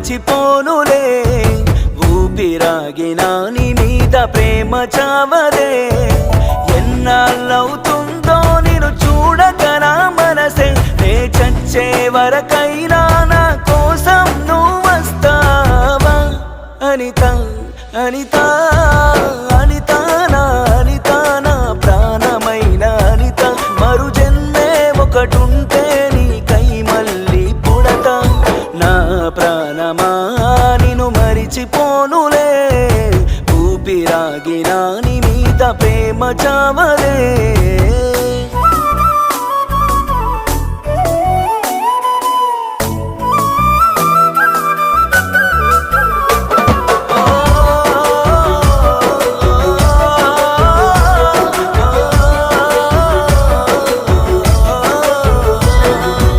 మరచిపోనులే ఊపిరాగినా నీ మీద ప్రేమ చావదే ఎన్నాళ్ళవుతుందో నిన్ను చూడక నా మనసే నే చచ్చే వరకైనా నా కోసం నువ్వు వస్తావా అనిత అనిత